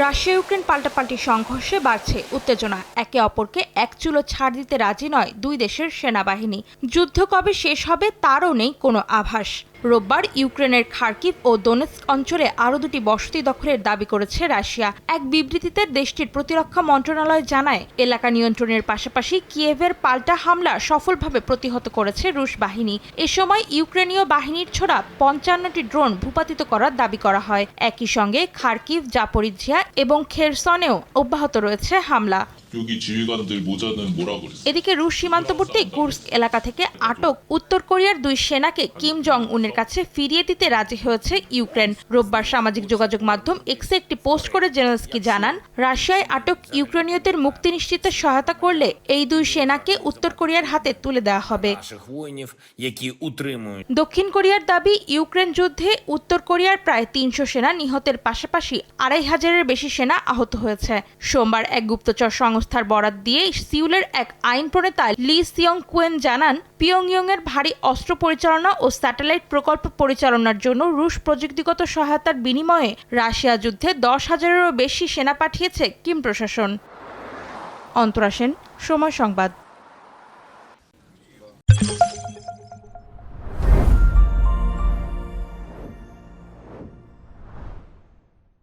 Russia Ukraine পাল্টাপাল্টি সংঘর্ষে বাড়ছে উত্তেজনা। একে অপরকে এক চুলো ছাড় দিতে রাজি নয় দুই দেশের সেনাবাহিনী। যুদ্ধ কবে শেষ হবে তারও নেই কোনো আভাস। রোববার ইউক্রেনের খার্কিভ ও দোনেৎস্ক অঞ্চলে আরও দুটি বসতি দখলের দাবি করেছে রাশিয়া। এক বিবৃতিতে দেশটির প্রতিরক্ষা মন্ত্রণালয় জানায়, এলাকা নিয়ন্ত্রণের পাশাপাশি কিয়েভের পাল্টা হামলা সফলভাবে প্রতিহত করেছে রুশ বাহিনী। এ সময় ইউক্রেনীয় বাহিনীর ছোড়া ৫৫টি ড্রোন ভূপাতিত করার দাবি করা হয়। একই সঙ্গে খার্কিভ, জাপোরিঝিয়া এবং খেরসনেও অব্যাহত রয়েছে হামলা। এদিকে রুশ সীমান্তবর্তী কুর্স্ক এলাকা থেকে আটক উত্তর কোরিয়ার দুই সেনাকে কিম জং উনের কাছে ফিরিয়ে দিতে রাজি হয়েছে ইউক্রেন। রোববার সামাজিক যোগাযোগ মাধ্যম এক্সে একটি পোস্ট করে জেলেনস্কি জানান, রাশিয়ায় আটক ইউক্রেনীয়দের মুক্তি নিশ্চিতে সহায়তা করলে এই দুই সেনাকে উত্তর কোরিয়ার হাতে তুলে দেওয়া হবে। দক্ষিণ কোরিয়ার দাবি, ইউক্রেন যুদ্ধে উত্তর কোরিয়ার প্রায় ৩০০ সেনা নিহতের পাশাপাশি ২৫০০-এর বেশি সেনা আহত হয়েছে। সোমবার এক গুপ্তচর সংস্থার বরাত দিয়ে সিউলের এক আইন প্রণেতা লি সিয়ং কুয়েন জানান, পিয়ংইয়ংয়ের ভারী অস্ত্র পরিচালনা ও স্যাটেলাইট প্রকল্প পরিচালনার জন্য রুশ প্রযুক্তিগত সহায়তার বিনিময়ে রাশিয়া যুদ্ধে ১০,০০০-এরও বেশি সেনা পাঠিয়েছে কিম প্রশাসন। অন্তরা সেন, সময় সংবাদ।